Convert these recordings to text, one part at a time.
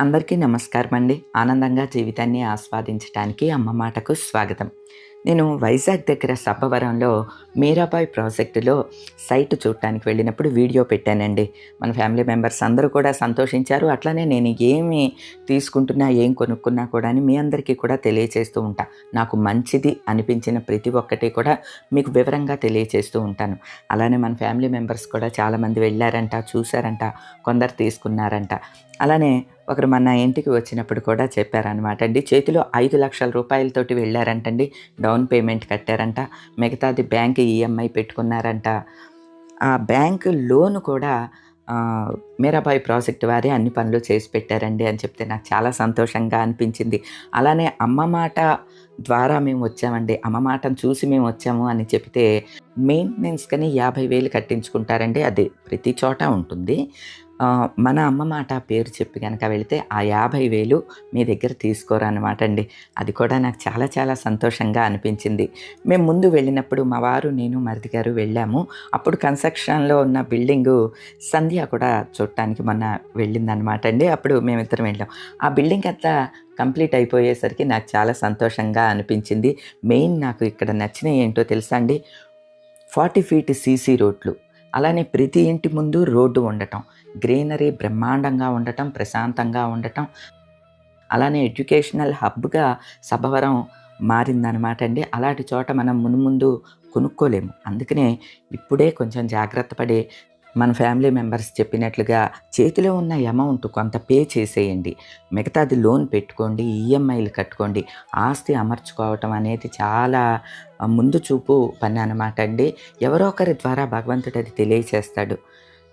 అందరికీ నమస్కారం అండి. ఆనందంగా జీవితాన్ని ఆస్వాదించటానికి అమ్మ మాటకు స్వాగతం. నేను వైజాగ్ దగ్గర సబ్బవరంలో మీరాబాయ్ ప్రాజెక్టులో సైట్ చూడటానికి వెళ్ళినప్పుడు వీడియో పెట్టానండి. మన ఫ్యామిలీ మెంబర్స్ అందరూ కూడా సంతోషించారు. అట్లనే నేను ఏమి తీసుకుంటున్నా, ఏం కొనుక్కున్నా కూడా మీ అందరికీ కూడా తెలియచేస్తూ ఉంటా. నాకు మంచిది అనిపించిన ప్రతి ఒక్కటి కూడా మీకు వివరంగా తెలియచేస్తూ ఉంటాను. అలానే మన ఫ్యామిలీ మెంబర్స్ కూడా చాలామంది వెళ్ళారంట, చూశారంట, కొందరు తీసుకున్నారంట. అలానే ఒకరు మన ఇంటికి వచ్చినప్పుడు కూడా చెప్పారనమాట అండి. చేతిలో 5,00,000 రూపాయలతోటి వెళ్ళారంటండి. Down payment కట్టారంట. మిగతాది బ్యాంక్ ఈఎంఐ పెట్టుకున్నారంట. ఆ బ్యాంకు లోన్ కూడా మీరాబాయి ప్రాజెక్ట్ వారే అన్ని పనులు చేసి పెట్టారండి అని చెప్తే నాకు చాలా సంతోషంగా అనిపించింది. అలానే అమ్మ మాట ద్వారా మేము వచ్చామండి, అమ్మ మాటను చూసి మేము వచ్చాము అని చెప్తే మెయింటెనెన్స్‌కని 50,000 కట్టించుకుంటారండి. అది ప్రతి చోట ఉంటుంది. మన అమ్మ మాట పేరు చెప్పి గనక వెళితే ఆ 50,000 మీ దగ్గర తీసుకోరనమాట అండి. అది కూడా నాకు చాలా చాలా సంతోషంగా అనిపించింది. మేము ముందు వెళ్ళినప్పుడు మా వారు, నేను, మరిది గారు వెళ్ళాము. అప్పుడు కన్‌స్ట్రక్షన్‌లో ఉన్న బిల్డింగు సంధ్య కూడా చూడటానికి మొన్న వెళ్ళిందనమాట అండి. అప్పుడు మేమిద్దరం వెళ్ళాం. ఆ బిల్డింగ్ అంతా కంప్లీట్ అయిపోయేసరికి నాకు చాలా సంతోషంగా అనిపించింది. మెయిన్ నాకు ఇక్కడ నచ్చినయి ఏంటో తెలుసా అండి? 40 ఫీట్ సీసీ రోడ్లు. అలానే ప్రతి ఇంటి ముందు రోడ్డు ఉండటం, గ్రీనరీ బ్రహ్మాండంగా ఉండటం, ప్రశాంతంగా ఉండటం, అలానే ఎడ్యుకేషనల్ హబ్‌గా సబ్బవరం మారిందనమాట అండి. అలాంటి చోట మనం మునుముందు కొనుక్కోలేము. అందుకనే ఇప్పుడే కొంచెం జాగ్రత్త పడి మన ఫ్యామిలీ మెంబర్స్ చెప్పినట్లుగా చేతిలో ఉన్న అమౌంట్ కొంత పే చేసేయండి. మిగతాది లోన్ పెట్టుకోండి, ఈఎంఐలు కట్టుకోండి. ఆస్తి అమర్చుకోవటం అనేది చాలా ముందు చూపు పని అనమాట అండి. ఎవరో ఒకరి ద్వారా భగవంతుడు అది తెలియచేస్తాడు.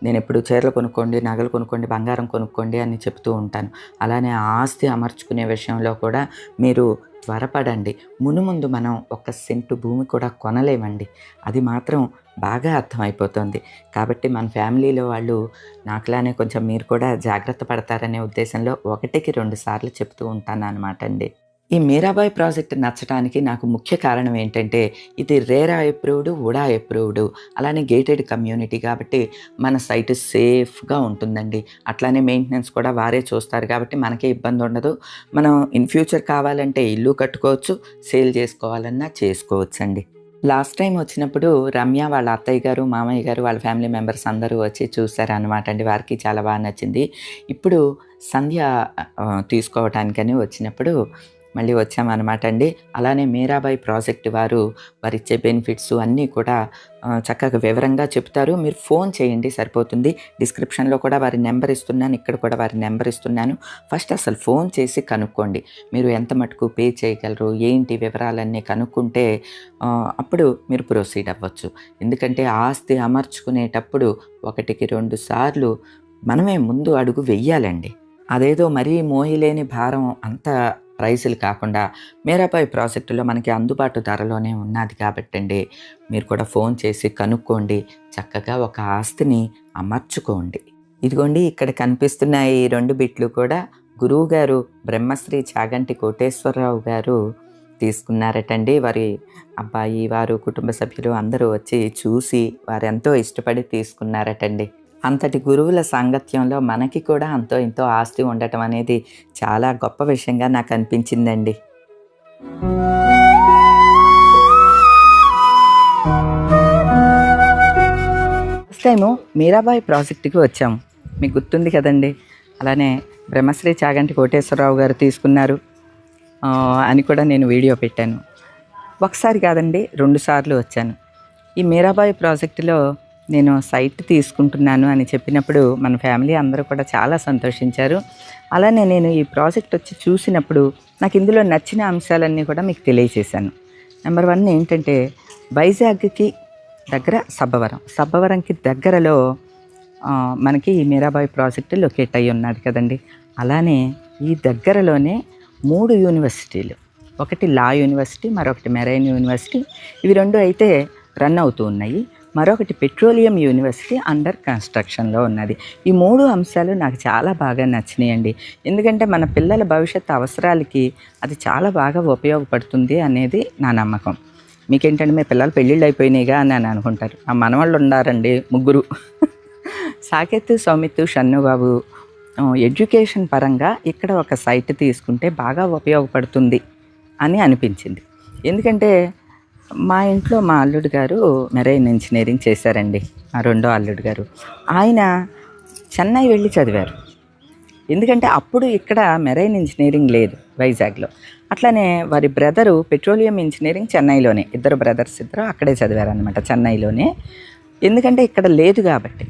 నేనెప్పుడు చీరలు కొనుక్కోండి, నగలు కొనుక్కోండి, బంగారం కొనుక్కోండి అని చెప్తూ ఉంటాను. అలానే ఆస్తి అమర్చుకునే విషయంలో కూడా మీరు త్వరపడండి. మునుముందు మనం ఒక్క సెంటు భూమి కూడా కొనలేమండి. అది మాత్రం బాగా అర్థమైపోతుంది. కాబట్టి మన ఫ్యామిలీలో వాళ్ళు నాకులానే కొంచెం మీరు కూడా జాగ్రత్త పడతారనే ఉద్దేశంలో 1కి 2 సార్లు చెప్తూ ఉంటాననమాట అండి. ఈ మీరాబాయి ప్రాజెక్ట్ నచ్చటానికి నాకు ముఖ్య కారణం ఏంటంటే, ఇది రేరా అప్రూవ్డ్, వుడా అప్రూవ్డ్, అలానే గేటెడ్ కమ్యూనిటీ కాబట్టి మన సైట్ సేఫ్‌గా ఉంటుందండి. అట్లానే మెయింటెనెన్స్ కూడా వారే చూస్తారు కాబట్టి మనకే ఇబ్బంది ఉండదు. మనం ఇన్ ఫ్యూచర్ కావాలంటే ఇల్లు కట్టుకోవచ్చు, సేల్ చేసుకోవాలన్నా చేసుకోవచ్చండి. లాస్ట్ టైం వచ్చినప్పుడు రమ్య వాళ్ళ అత్తయ్య గారు, మామయ్య గారు, వాళ్ళ ఫ్యామిలీ మెంబర్స్ అందరూ వచ్చి చూసారనమాట అండి. వారికి చాలా బాగా నచ్చింది. ఇప్పుడు సంధ్య తీసుకోవటానికని వచ్చినప్పుడు మళ్ళీ వచ్చామనమాట అండి. అలానే మీరాబాయి ప్రాజెక్ట్ వారు వారిచ్చే బెనిఫిట్స్ అన్నీ కూడా చక్కగా వివరంగా చెప్తారు. మీరు ఫోన్ చేయండి సరిపోతుంది. డిస్క్రిప్షన్‌లో కూడా వారి నెంబర్ ఇస్తున్నాను. ఇక్కడ కూడా వారి నెంబర్ ఇస్తున్నాను. ఫస్ట్ అసలు ఫోన్ చేసి కనుక్కోండి. మీరు ఎంత మటుకు పే చేయగలరు, ఏంటి వివరాలన్నీ కనుక్కుంటే అప్పుడు మీరు ప్రొసీడ్ అవ్వచ్చు. ఎందుకంటే ఆస్తి అమర్చుకునేటప్పుడు 1కి 2 సార్లు మనమే ముందు అడుగు వెయ్యాలండి. అదేదో మరీ మోయలేని భారం అంత ప్రైసులు కాకుండా మీరాబాయి ప్రాజెక్టులో మనకి అందుబాటు ధరలోనే ఉన్నది కాబట్టండి, మీరు కూడా ఫోన్ చేసి కనుక్కోండి. చక్కగా ఒక ఆస్తిని అమర్చుకోండి. ఇదిగోండి ఇక్కడ కనిపిస్తున్న ఈ 2 బిట్లు కూడా గురువుగారు బ్రహ్మశ్రీ చాగంటి కోటేశ్వరరావు గారు తీసుకున్నారటండి. వారి అబ్బాయి, వారు కుటుంబ సభ్యులు అందరూ వచ్చి చూసి వారెంతో ఇష్టపడి తీసుకున్నారటండి. అంతటి గురువుల సాంగత్యంలో మనకి కూడా అంతో ఇంతో ఆస్తి ఉండటం అనేది చాలా గొప్ప విషయంగా నాకు అనిపించిందండి. ఫస్ట్ టైము మీరాబాయి ప్రాజెక్టుకి వచ్చాము. మీకు గుర్తుంది కదండి. అలానే బ్రహ్మశ్రీ చాగంటి కోటేశ్వరరావు గారు తీసుకున్నారు అని కూడా నేను వీడియో పెట్టాను. ఒకసారి కాదండి 2 సార్లు వచ్చాను. ఈ మీరాబాయి ప్రాజెక్టులో నేను సైట్ తీసుకుంటున్నాను అని చెప్పినప్పుడు మన ఫ్యామిలీ అందరూ కూడా చాలా సంతోషించారు. అలానే నేను ఈ ప్రాజెక్ట్ వచ్చి చూసినప్పుడు నాకు ఇందులో నచ్చిన అంశాలన్నీ కూడా మీకు తెలియజేశాను. నెంబర్ 1 ఏంటంటే వైజాగ్‌కి దగ్గర సబ్బవరంకి దగ్గరలో మనకి ఈ మీరాబాయి ప్రాజెక్టు లొకేట్ అయ్యి ఉన్నది కదండి. అలానే ఈ దగ్గరలోనే 3 యూనివర్సిటీలు, ఒకటి లా యూనివర్సిటీ, మరొకటి మెరైన్ యూనివర్సిటీ, ఇవి 2 అయితే రన్ అవుతూ ఉన్నాయి. మరొకటి పెట్రోలియం యూనివర్సిటీ అండర్ కన్స్ట్రక్షన్లో ఉన్నది. ఈ 3 అంశాలు నాకు చాలా బాగా నచ్చినాయండి. ఎందుకంటే మన పిల్లల భవిష్యత్తు అవసరాలకి అది చాలా బాగా ఉపయోగపడుతుంది అనేది నా నమ్మకం. మీకేంటంటే మీ పిల్లలు పెళ్ళిళ్ళు అయిపోయినాయిగా అని అనుకుంటారు. నా మనవాళ్ళు ఉన్నారండి 3 సాకేత్, సౌమిత్, షన్నుబాబు, ఎడ్యుకేషన్ పరంగా ఇక్కడ ఒక సైట్ తీసుకుంటే బాగా ఉపయోగపడుతుంది అని అనిపించింది. ఎందుకంటే మా ఇంట్లో మా అల్లుడు గారు మెరైన్ ఇంజనీరింగ్ చేశారండి. మా రెండో అల్లుడు గారు ఆయన చెన్నై వెళ్ళి చదివారు. ఎందుకంటే అప్పుడు ఇక్కడ మెరైన్ ఇంజనీరింగ్ లేదు వైజాగ్లో. అట్లనే వారి బ్రదరు పెట్రోలియం ఇంజనీరింగ్ చెన్నైలోనే, ఇద్దరు బ్రదర్స్ అక్కడే చదివారనమాట, చెన్నైలోనే. ఎందుకంటే ఇక్కడ లేదు కాబట్టి.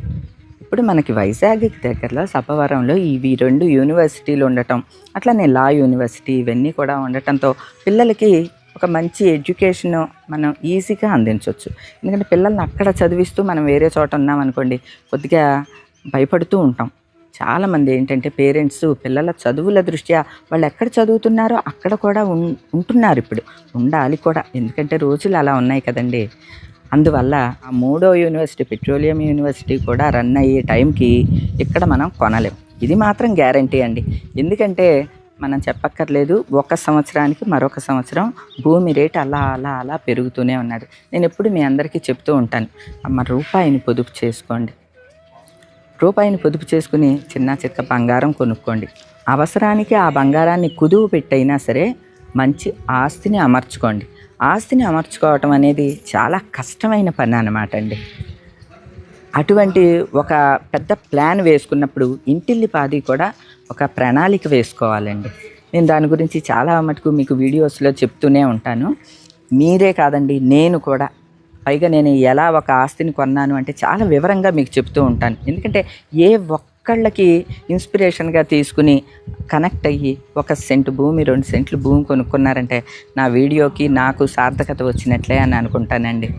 ఇప్పుడు మనకి వైజాగ్ దగ్గరలో సబ్బవరంలో ఇవి 2 యూనివర్సిటీలు ఉండటం, అట్లనే లా యూనివర్సిటీ ఇవన్నీ కూడా ఉండటంతో పిల్లలకి ఒక మంచి ఎడ్యుకేషన్ మనం ఈజీగా అందించవచ్చు. ఎందుకంటే పిల్లల్ని అక్కడ చదివిస్తూ మనం వేరే చోట ఉన్నామనుకోండి కొద్దిగా భయపడుతూ ఉంటాం. చాలామంది ఏంటంటే పేరెంట్స్ పిల్లల చదువుల దృష్ట్యా వాళ్ళు ఎక్కడ చదువుతున్నారో అక్కడ కూడా ఉంటున్నారు. ఇప్పుడు ఉండాలి కూడా, ఎందుకంటే రోజులు అలా ఉన్నాయి కదండి. అందువల్ల ఆ 3వ యూనివర్సిటీ పెట్రోలియం యూనివర్సిటీ కూడా రన్ అయ్యే టైంకి ఇక్కడ మనం కొనలేం. ఇది మాత్రం గ్యారంటీ అండి. ఎందుకంటే మనం చెప్పక్కర్లేదు, ఒక సంవత్సరానికి మరొక సంవత్సరం భూమి రేటు అలా అలా అలా పెరుగుతూనే ఉన్నది. నేను ఎప్పుడు మీ అందరికీ చెప్తూ ఉంటాను, అమ్మ రూపాయిని పొదుపు చేసుకోండి, రూపాయిని పొదుపు చేసుకుని చిన్న చిక్క బంగారం కొనుక్కోండి. అవసరానికి ఆ బంగారాన్ని కుదువు పెట్టైనా సరే మంచి ఆస్తిని అమర్చుకోండి. ఆస్తిని అమర్చుకోవటం అనేది చాలా కష్టమైన పని అన్నమాట అండి. అటువంటి ఒక పెద్ద ప్లాన్ వేసుకున్నప్పుడు ఇంటిల్లిపాది కూడా ఒక ప్రణాళిక వేసుకోవాలండి. నేను దాని గురించి చాలా మటుకు మీకు వీడియోస్లో చెప్తూనే ఉంటాను. మీరే కాదండి, నేను కూడా. పైగా నేను ఎలా ఒక ఆస్తిని కొన్నాను అంటే చాలా వివరంగా మీకు చెప్తూ ఉంటాను. ఎందుకంటే ఏ ఒక్కళ్ళకి ఇన్స్పిరేషన్గా తీసుకుని కనెక్ట్ అయ్యి 1 సెంటు భూమి 2 సెంట్లు భూమి కొనుక్కున్నారంటే నా వీడియోకి నాకు సార్థకత వచ్చినట్లే అని అనుకుంటానండి.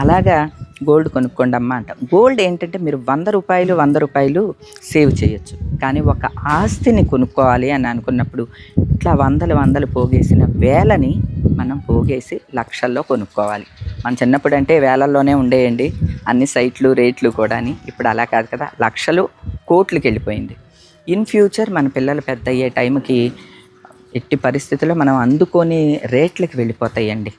అలాగా గోల్డ్ కొనుక్కోండి అమ్మ అంట. గోల్డ్ ఏంటంటే మీరు 100 రూపాయలు సేవ్ చేయొచ్చు. కానీ ఒక ఆస్తిని కొనుక్కోవాలి అని అనుకున్నప్పుడు ఇట్లా వందలు పోగేసిన వేలని మనం పోగేసి లక్షల్లో కొనుక్కోవాలి. మన చిన్నప్పుడు అంటే వేలల్లోనే ఉండేయండి అన్ని సైట్లు రేట్లు కూడా. ఇప్పుడు అలా కాదు కదా, లక్షలు కోట్లకి వెళ్ళిపోయింది. ఇన్ ఫ్యూచర్ మన పిల్లలు పెద్ద అయ్యే టైంకి ఎట్టి పరిస్థితుల్లో మనం అందుకొని రేట్లకి వెళ్ళిపోతాయండి.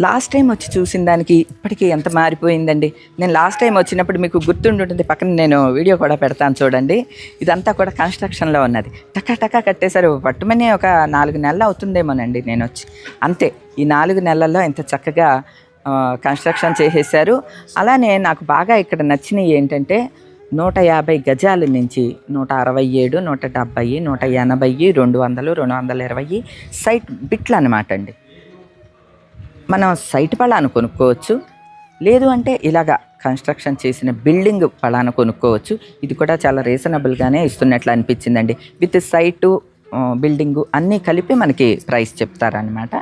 లాస్ట్ టైం వచ్చి చూసిన దానికి ఇప్పటికీ ఎంత మారిపోయిందండి. నేను లాస్ట్ టైం వచ్చినప్పుడు మీకు గుర్తుంటుంది, పక్కన నేను వీడియో కూడా పెడతాను చూడండి. ఇదంతా కూడా కన్స్ట్రక్షన్లో ఉన్నది. టకా కట్టేశారు. పట్టుమని ఒక 4 నెలలు అవుతుందేమోనండి నేను వచ్చి. అంతే, ఈ 4 నెలల్లో ఎంత చక్కగా కన్స్ట్రక్షన్ చేసేసారు. అలానే నాకు బాగా ఇక్కడ నచ్చినవి ఏంటంటే 150 గజాల నుంచి 167, 170, 180, 200, 220 సైట్ బిట్లు అనమాట అండి. మనం సైట్ పళాను కొనుక్కోవచ్చు, లేదు అంటే ఇలాగా కన్స్ట్రక్షన్ చేసిన బిల్డింగ్ పళాను కొనుక్కోవచ్చు. ఇది కూడా చాలా రీజనబుల్గానే ఇస్తున్నట్లు అనిపించిందండి. విత్ సైటు బిల్డింగు అన్నీ కలిపి మనకి ప్రైస్ చెప్తారనమాట.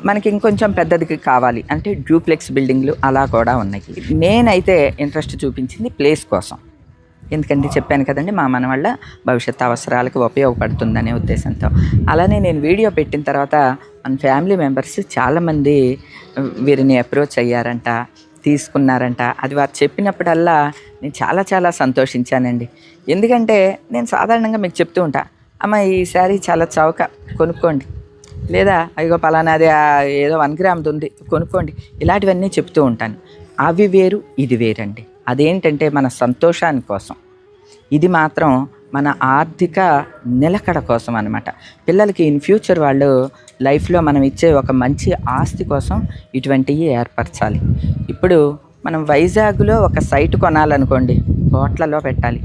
మనకి ఇంకొంచెం పెద్దదికి కావాలి అంటే డ్యూప్లెక్స్ బిల్డింగ్లు అలా కూడా ఉన్నాయి. నేనైతే ఇంట్రెస్ట్ చూపించింది ప్లేస్ కోసం. ఎందుకంటే చెప్పాను కదండి, మా మనవళ్ళ భవిష్యత్ అవసరాలకు ఉపయోగపడుతుందనే ఉద్దేశంతో. అలానే నేను వీడియో పెట్టిన తర్వాత మన ఫ్యామిలీ మెంబర్స్ చాలామంది వీరిని అప్రోచ్ అయ్యారంట, తీసుకున్నారంట. అది వారు చెప్పినప్పుడల్లా నేను చాలా సంతోషించానండి. ఎందుకంటే నేను సాధారణంగా మీకు చెప్తూ ఉంటా, అమ్మ ఈ శారీ చాలా చౌక కొనుక్కోండి, లేదా అయ్యో పలానాది ఏదో 1 గ్రామ్ది ఉంది కొనుక్కోండి, ఇలాంటివన్నీ చెప్తూ ఉంటాను. అవి వేరు, ఇది వేరండి. అదేంటంటే మన సంతోషాని కోసం, ఇది మాత్రం మన ఆర్థిక నిలకడ కోసం అన్నమాట. పిల్లలకి ఇన్ ఫ్యూచర్ వాళ్ళు లైఫ్లో మనం ఇచ్చే ఒక మంచి ఆస్తి కోసం ఇటువంటివి ఏర్పరచాలి. ఇప్పుడు మనం వైజాగ్లో ఒక సైట్ కొనాలనుకోండి, కోట్లలో పెట్టాలి.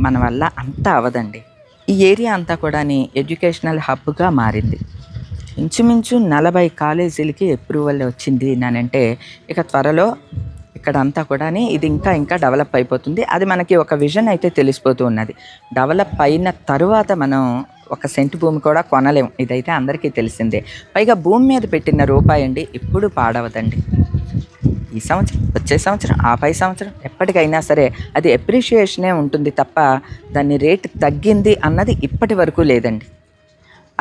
మన వల్ల అంతా అవదండి. ఈ ఏరియా అంతా కూడా ఎడ్యుకేషనల్ హబ్గా మారింది. ఇంచుమించు 40 కాలేజీలకి అప్రూవల్ వచ్చింది అంటే ఇక త్వరలో ఇక్కడంతా కూడా ఇది ఇంకా డెవలప్ అయిపోతుంది. అది మనకి ఒక విజన్ అయితే తెలిసిపోతూ ఉన్నది. డెవలప్ అయిన తరువాత మనం 1 సెంటు భూమి కూడా కొనలేము, ఇదైతే అందరికీ తెలిసిందే. పైగా భూమి మీద పెట్టిన రూపాయి అండి ఎప్పుడు పాడవదండి. ఈ సంవత్సరం, వచ్చే సంవత్సరం, ఆ పై సంవత్సరం, ఎప్పటికైనా సరే అది అప్రిషియేషనే ఉంటుంది తప్ప దాని రేటు తగ్గింది అన్నది ఇప్పటి వరకు లేదండి.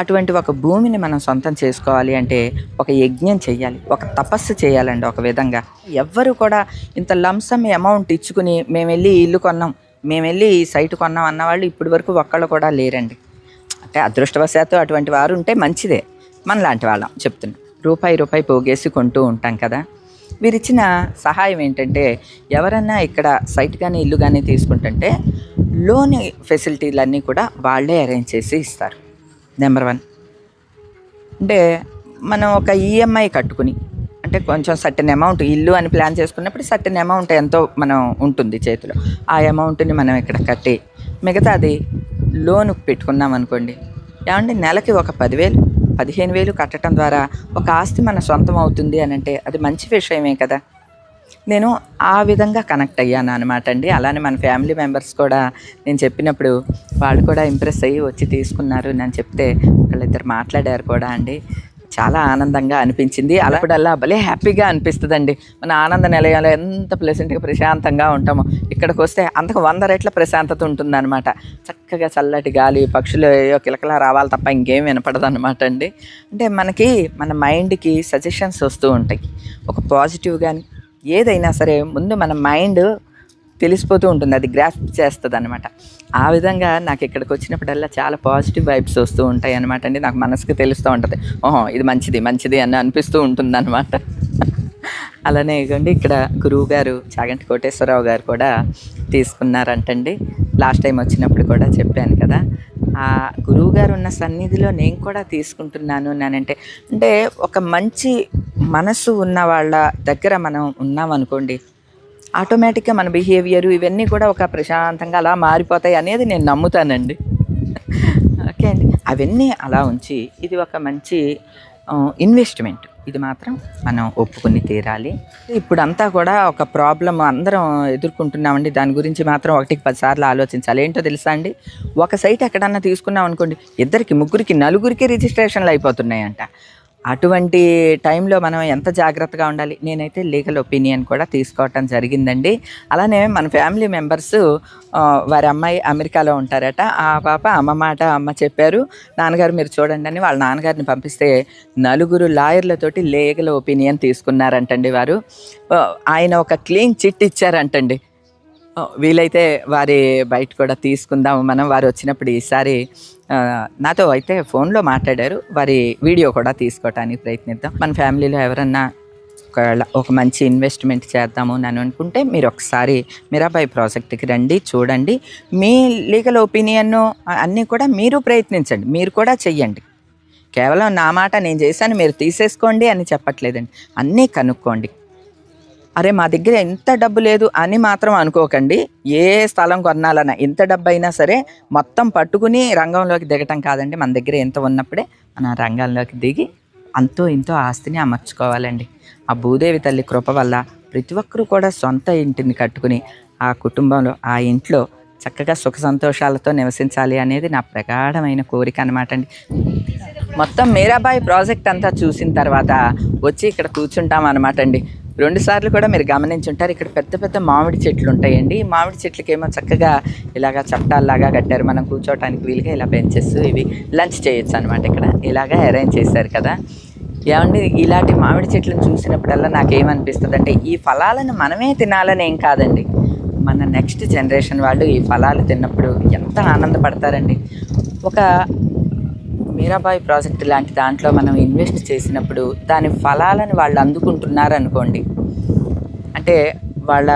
అటువంటి ఒక భూమిని మనం సొంతం చేసుకోవాలి అంటే ఒక యజ్ఞం చేయాలి, ఒక తపస్సు చేయాలండి. ఒక విధంగా ఎవ్వరు కూడా ఇంత లంసమ్ అమౌంట్ ఇచ్చుకుని మేము వెళ్ళి ఇల్లు కొన్నాం, మేము వెళ్ళి ఈ సైట్ కొన్నాం అన్నవాళ్ళు ఇప్పటి వరకు ఒక్కళ్ళు కూడా లేరండి. అంటే అదృష్టవశాత్తు అటువంటి వారు ఉంటే మంచిదే. మనలాంటి వాళ్ళం చెప్తున్నాం, రూపాయి పోగేసి కొంటూ ఉంటాం కదా. వీరిచ్చిన సహాయం ఏంటంటే, ఎవరన్నా ఇక్కడ సైట్ కానీ ఇల్లు కానీ తీసుకుంటుంటే లోన్ ఫెసిలిటీలన్నీ కూడా వాళ్ళే అరేంజ్ చేసి ఇస్తారు. నెంబర్ 1 అంటే మనం ఒక ఈఎంఐ కట్టుకుని, అంటే కొంచెం సర్టెన్ అమౌంట్ ఇల్లు అని ప్లాన్ చేసుకున్నప్పుడు సర్టెన్ అమౌంట్ ఎంతో మనం ఉంటుంది చేతిలో, ఆ అమౌంట్ని మనం ఇక్కడ కట్టి మిగతాది లోనుకు పెట్టుకున్నాం అనుకోండి, ఏమంటే నెలకి ఒక 10,000 15,000 కట్టడం ద్వారా ఒక ఆస్తి మన సొంతం అవుతుంది అని అంటే అది మంచి విషయమే కదా. నేను ఆ విధంగా కనెక్ట్ అయ్యాను అనమాట అండి. అలానే మన ఫ్యామిలీ మెంబర్స్ కూడా నేను చెప్పినప్పుడు వాళ్ళు కూడా ఇంప్రెస్ అయ్యి వచ్చి తీసుకున్నారు. నేను చెప్తే వాళ్ళిద్దరు మాట్లాడారు కూడా అండి. చాలా ఆనందంగా అనిపించింది. అలాప్పుడల్లా భలే హ్యాపీగా అనిపిస్తుందండి. మన ఆనంద నిలయంలో ఎంత ప్లెజెంట్గా ప్రశాంతంగా ఉంటామో ఇక్కడికి వస్తే అంతకు 100 రెట్ల ప్రశాంతత ఉంటుందన్నమాట. చక్కగా చల్లటి గాలి, పక్షులు కిలకలా రావాలి తప్ప ఇంకేం వినపడదు అనమాట అండి. అంటే మనకి మన మైండ్కి సజెషన్స్ వస్తూ ఉంటాయి. ఒక పాజిటివ్ కానీ ఏదైనా సరే ముందు మన మైండ్ తెలిసిపోతూ ఉంటుంది, అది గ్రాస్ప్ చేస్తుంది అనమాట. ఆ విధంగా నాకు ఇక్కడికి వచ్చినప్పుడల్లా చాలా పాజిటివ్ వైబ్స్ వస్తూ ఉంటాయి అనమాట అండి. నాకు మనసుకి తెలుస్తూ ఉంటుంది, ఓహో ఇది మంచిది మంచిది అని అనిపిస్తూ ఉంటుంది అనమాట. అలానే ఇవ్వండి ఇక్కడ గురువు గారు చాగంటి కోటేశ్వరరావు గారు కూడా తీసుకున్నారంటండి. లాస్ట్ టైం వచ్చినప్పుడు కూడా చెప్పాను కదా, ఆ గురువు గారు ఉన్న సన్నిధిలో నేను కూడా తీసుకుంటున్నాను అంటే అంటే ఒక మంచి మనసు ఉన్న వాళ్ళ దగ్గర మనం ఉన్నామనుకోండి, ఆటోమేటిక్గా మన బిహేవియర్ ఇవన్నీ కూడా ఒక ప్రశాంతంగా అలా మారిపోతాయి అనేది నేను నమ్ముతానండి. ఓకే అండి, అవన్నీ అలా ఉంచి ఇది ఒక మంచి ఇన్వెస్ట్మెంట్, ఇది మాత్రం మనం ఒప్పుకుని తీరాలి. ఇప్పుడంతా కూడా ఒక ప్రాబ్లం అందరం ఎదుర్కొంటున్నామండి. దాని గురించి మాత్రం 1కి 10 సార్లు ఆలోచించాలి. ఏంటో తెలుసా అండి, ఒక సైట్ ఎక్కడన్నా తీసుకున్నాం అనుకోండి, 2కి 3కి 4కి రిజిస్ట్రేషన్లు అయిపోతున్నాయంట. అటువంటి టైంలో మనం ఎంత జాగ్రత్తగా ఉండాలి. నేనైతే లీగల్ ఒపీనియన్ కూడా తీసుకోవటం జరిగిందండి. అలానే మన ఫ్యామిలీ మెంబర్స్ వారి అమ్మాయి అమెరికాలో ఉంటారట. ఆ పాప అమ్మ మాట అమ్మ చెప్పారు, నాన్నగారు మీరు చూడండి అని వాళ్ళ నాన్నగారిని పంపిస్తే 4 లాయర్లతోటి లీగల్ ఒపీనియన్ తీసుకున్నారంటండి వారు. ఆయన ఒక క్లీన్ చిట్ ఇచ్చారంటండి. వీలైతే వారి బయట కూడా తీసుకుందాము మనం, వారు వచ్చినప్పుడు ఈసారి నాతో అయితే ఫోన్లో మాట్లాడారు. వారి వీడియో కూడా తీసుకోవటానికి ప్రయత్నిద్దాం. మన ఫ్యామిలీలో ఎవరన్నా ఒక మంచి ఇన్వెస్ట్మెంట్ చేద్దాము అని అనుకుంటే మీరు ఒకసారి మీరాబాయి ప్రాజెక్ట్కి రండి, చూడండి. మీ లీగల్ ఒపీనియన్ అన్నీ కూడా మీరు ప్రయత్నించండి, మీరు కూడా చెయ్యండి. కేవలం నా మాట నేను చేశాను మీరు తీసేసుకోండి అని చెప్పట్లేదండి. అన్నీ కనుక్కోండి. అరే మా దగ్గర ఎంత డబ్బు లేదు అని మాత్రం అనుకోకండి. ఏ స్థలం కొనాలన్నా ఎంత డబ్బు అయినా సరే మొత్తం పట్టుకుని రంగంలోకి దిగటం కాదండి. మన దగ్గర ఎంత ఉన్నప్పుడే మన రంగంలోకి దిగి అంతో ఇంతో ఆస్తిని అమర్చుకోవాలండి. ఆ భూదేవి తల్లి కృప వల్ల ప్రతి ఒక్కరూ కూడా సొంత ఇంటిని కట్టుకుని ఆ కుటుంబంలో ఆ ఇంట్లో చక్కగా సుఖ సంతోషాలతో నివసించాలి అనేది నా ప్రగాఢమైన కోరిక అనమాట అండి. మొత్తం మీరాబాయి ప్రాజెక్ట్ అంతా చూసిన తర్వాత వచ్చి ఇక్కడ కూర్చుంటాం అనమాట అండి. 2 సార్లు కూడా మీరు గమనించుంటారు, ఇక్కడ పెద్ద పెద్ద మామిడి చెట్లు ఉంటాయండి. ఈ మామిడి చెట్లకేమో చక్కగా ఇలాగా చట్టాల్లాగా కట్టారు, మనం కూర్చోవటానికి వీలుగా ఇలా బెంచెస్ ఇవి లంచ్ చేయొచ్చు అనమాట. ఇక్కడ ఇలాగా అరేంజ్ చేశారు కదా. ఏమండి ఇలాంటి మామిడి చెట్లను చూసినప్పుడల్లా నాకేమనిపిస్తుంది అంటే, ఈ ఫలాలను మనమే తినాలని ఏం కాదండి, మన నెక్స్ట్ జనరేషన్ వాళ్ళు ఈ ఫలాలు తిన్నప్పుడు ఎంత ఆనందపడతారండి. ఒక మీరాబాయి ప్రాజెక్ట్ లాంటి దాంట్లో మనం ఇన్వెస్ట్ చేసినప్పుడు దాని ఫలాలను వాళ్ళు అందుకుంటున్నారనుకోండి, అంటే వాళ్ళ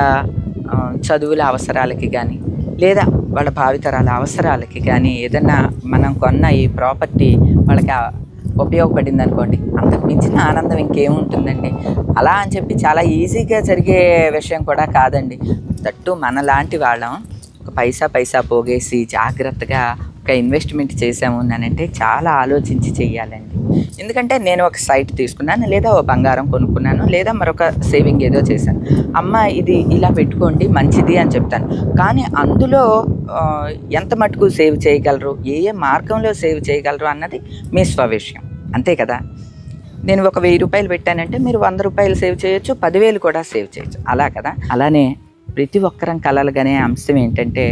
చదువుల అవసరాలకి కానీ లేదా వాళ్ళ భావితరాల అవసరాలకి కానీ ఏదన్నా మనం కొన్న ఈ ప్రాపర్టీ వాళ్ళకి ఉపయోగపడింది అనుకోండి, అంతకు మించిన ఆనందం ఇంకేముంటుందండి. అలా అని చెప్పి చాలా ఈజీగా జరిగే విషయం కూడా కాదండి. దట్టు మనలాంటి వాళ్ళం ఒక పైసా పోగేసి జాగ్రత్తగా ఒక ఇన్వెస్ట్మెంట్ చేసాము అంటే చాలా ఆలోచించి చెయ్యాలండి. ఎందుకంటే నేను ఒక సైట్ తీసుకున్నాను, లేదా ఓ బంగారం కొనుక్కున్నాను, లేదా మరొక సేవింగ్ ఏదో చేశాను. అమ్మ ఇది ఇలా పెట్టుకోండి మంచిది అని చెప్తాను. కానీ అందులో ఎంత మటుకు సేవ్ చేయగలరు, ఏ మార్గంలో సేవ్ చేయగలరు అన్నది మీ స్వవిషయం, అంతే కదా. నేను ఒక 1000 రూపాయలు పెట్టానంటే మీరు 100 రూపాయలు సేవ్ చేయొచ్చు, 10,000 కూడా సేవ్ చేయొచ్చు, అలా కదా. అలానే ప్రతి ఒక్కరం కలలుగానే అంశం ఏంటంటే,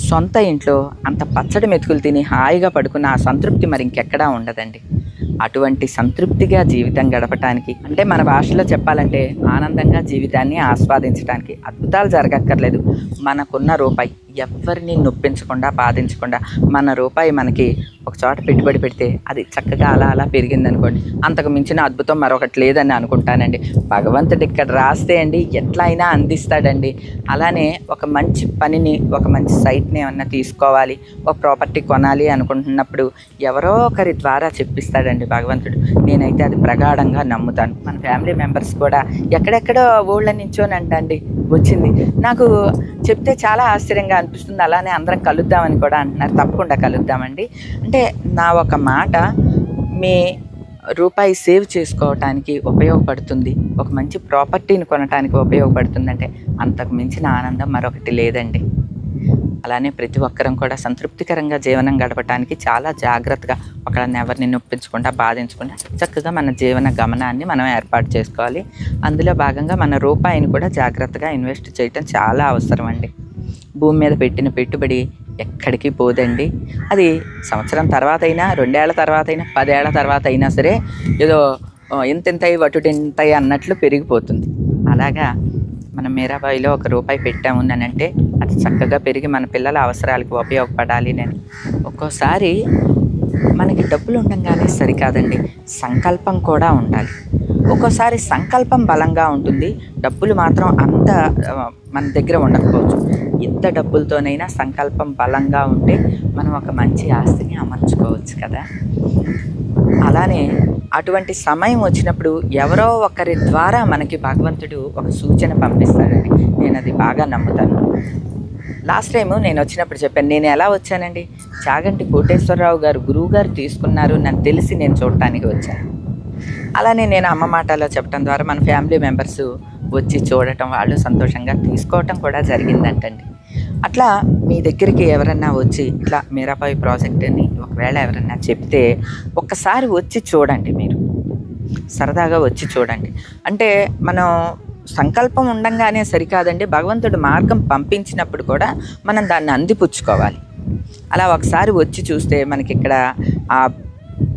సొంత ఇంట్లో అంత పచ్చడి మెతుకులు తిని హాయిగా పడుకున్న ఆ సంతృప్తి మరి ఇంకెక్కడా ఉండదండి. అటువంటి సంతృప్తిగా జీవితం గడపటానికి, అంటే మన భాషలో చెప్పాలంటే ఆనందంగా జీవితాన్ని ఆస్వాదించడానికి అద్భుతాలు జరగక్కర్లేదు. మనకున్న రూపాయి ఎవరిని నొప్పించకుండా బాధించకుండా మన రూపాయి మనకి ఒక చోట పెట్టుబడి పెడితే అది చక్కగా అలా అలా పెరిగిందనుకోండి, అంతకు మించిన అద్భుతం మరొకటి లేదని అనుకుంటానండి. భగవంతుడు ఇక్కడ రాస్తే అండి ఎట్లా అయినా అందిస్తాడండి. అలానే ఒక మంచి పనిని, ఒక మంచి సైట్ని ఏమన్నా తీసుకోవాలి, ఒక ప్రాపర్టీ కొనాలి అనుకుంటున్నప్పుడు ఎవరో ఒకరి ద్వారా చెప్పిస్తాడండి భగవంతుడు. నేనైతే అది ప్రగాఢంగా నమ్ముతాను. మన ఫ్యామిలీ మెంబర్స్ కూడా ఎక్కడెక్కడో ఊళ్ళ నుంచోనంటండి వచ్చింది. నాకు చెప్తే చాలా ఆశ్చర్యంగా అనిపిస్తుంది. అలానే అందరం కలుద్దామని కూడా అంటున్నారు. తప్పకుండా కలుద్దామండి. అంటే నా ఒక మాట మీ రూపాయి సేవ్ చేసుకోవటానికి ఉపయోగపడుతుంది, ఒక మంచి ప్రాపర్టీని కొనటానికి ఉపయోగపడుతుందంటే అంతకు మించిన ఆనందం మరొకటి లేదండి. అలానే ప్రతి ఒక్కరం కూడా సంతృప్తికరంగా జీవనం గడపడానికి చాలా జాగ్రత్తగా, ఒకళ్ళని ఎవరిని నొప్పించకుండా బాధించకుండా చక్కగా మన జీవన గమనాన్ని మనం ఏర్పాటు చేసుకోవాలి. అందులో భాగంగా మన రూపాయిని కూడా జాగ్రత్తగా ఇన్వెస్ట్ చేయటం చాలా అవసరం అండి. భూమి మీద పెట్టిన పెట్టుబడి ఎక్కడికి పోదండి. అది సంవత్సరం తర్వాత అయినా, 2 ఏళ్ల తర్వాత అయినా, 10 ఏళ్ల తర్వాత అయినా సరే ఏదో ఇంతింతయి వటుడింతయి అన్నట్లు పెరిగిపోతుంది. అలాగా మనం మీరాబాయిలో ₹1 పెట్టాము అంటే అది చక్కగా పెరిగి మన పిల్లల అవసరాలకు ఉపయోగపడాలి. నేను ఒక్కోసారి మనకి డబ్బులు ఉండగానే సరికాదండి, సంకల్పం కూడా ఉండాలి. ఒక్కోసారి సంకల్పం బలంగా ఉంటుంది, డబ్బులు మాత్రం అంత మన దగ్గర ఉండకపోవచ్చు. ఇంత డబ్బులతోనైనా సంకల్పం బలంగా ఉంటే మనం ఒక మంచి ఆస్తిని అమర్చుకోవచ్చు కదా. అలానే అటువంటి సమయం వచ్చినప్పుడు ఎవరో ఒకరి ద్వారా మనకి భగవంతుడు ఒక సూచన పంపిస్తాడండి. నేను అది బాగా నమ్ముతాను. లాస్ట్ టైము నేను వచ్చినప్పుడు చెప్పాను, నేను ఎలా వచ్చానండి, చాగంటి కోటేశ్వరరావు గారు గురువుగారు తీసుకున్నారు నన్ను తెలిసి నేను చూడటానికి వచ్చాను. అలానే నేను అమ్మ మాటలో చెప్పడం ద్వారా మన ఫ్యామిలీ మెంబర్స్ వచ్చి చూడటం, వాళ్ళు సంతోషంగా తీసుకోవటం కూడా జరిగిందంటండి. అట్లా మీ దగ్గరికి ఎవరన్నా వచ్చి ఇట్లా మీరాబాయి ప్రాజెక్ట్ని ఒకవేళ ఎవరన్నా చెప్తే ఒక్కసారి వచ్చి చూడండి. మీరు సరదాగా వచ్చి చూడండి. అంటే మనం సంకల్పం ఉండంగానే సరికాదండి, భగవంతుడు మార్గం పంపించినప్పుడు కూడా మనం దాన్ని అందిపుచ్చుకోవాలి. అలా ఒకసారి వచ్చి చూస్తే మనకి ఇక్కడ ఆ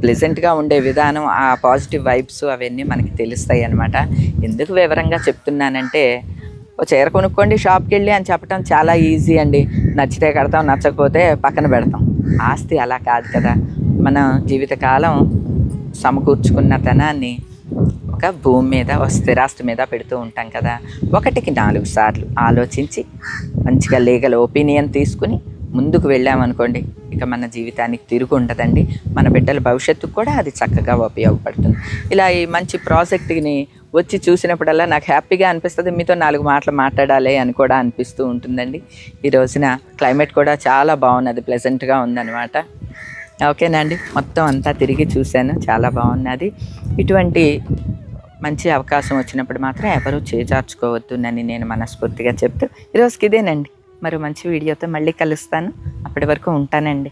ప్లెజెంట్గా ఉండే విధానం, ఆ పాజిటివ్ వైబ్స్ అవన్నీ మనకి తెలుస్తాయి అన్నమాట. ఎందుకు వివరంగా చెప్తున్నానంటే, ఓ చీర కొనుక్కోండి షాప్కి వెళ్ళి అని చెప్పడం చాలా ఈజీ అండి. నచ్చితే కడతాం, నచ్చకపోతే పక్కన పెడతాం. ఆస్తి అలా కాదు కదా. మన జీవితకాలం సమకూర్చుకున్న ధనాన్ని ఒక భూమి మీద, ఒక స్థిరాస్తి మీద పెడుతూ ఉంటాం కదా. 1కి 4 సార్లు ఆలోచించి మంచిగా లీగల్ ఒపీనియన్ తీసుకుని ముందుకు వెళ్ళామనుకోండి, ఇక మన జీవితానికి తిరుగు ఉండదండి. మన బిడ్డల భవిష్యత్తుకు కూడా అది చక్కగా ఉపయోగపడుతుంది. ఇలా ఈ మంచి ప్రాజెక్ట్ని వచ్చి చూసినప్పుడల్లా నాకు హ్యాపీగా అనిపిస్తుంది. మీతో 4 మాటలు మాట్లాడాలి అని కూడా అనిపిస్తూ ఉంటుందండి. ఈ రోజున క్లైమేట్ కూడా చాలా బాగున్నది, ప్లెజెంట్గా ఉందన్నమాట. ఓకేనా అండి, మొత్తం అంతా తిరిగి చూశాను, చాలా బాగున్నది. ఇటువంటి మంచి అవకాశం వచ్చినప్పుడు మాత్రం ఎవరూ చేజార్చుకోవద్దునని నేను మనస్ఫూర్తిగా చెప్తూ ఈరోజుకి ఇదేనండి. మరో మంచి వీడియోతో మళ్ళీ కలుస్తాను. అప్పటి వరకు ఉంటానండి.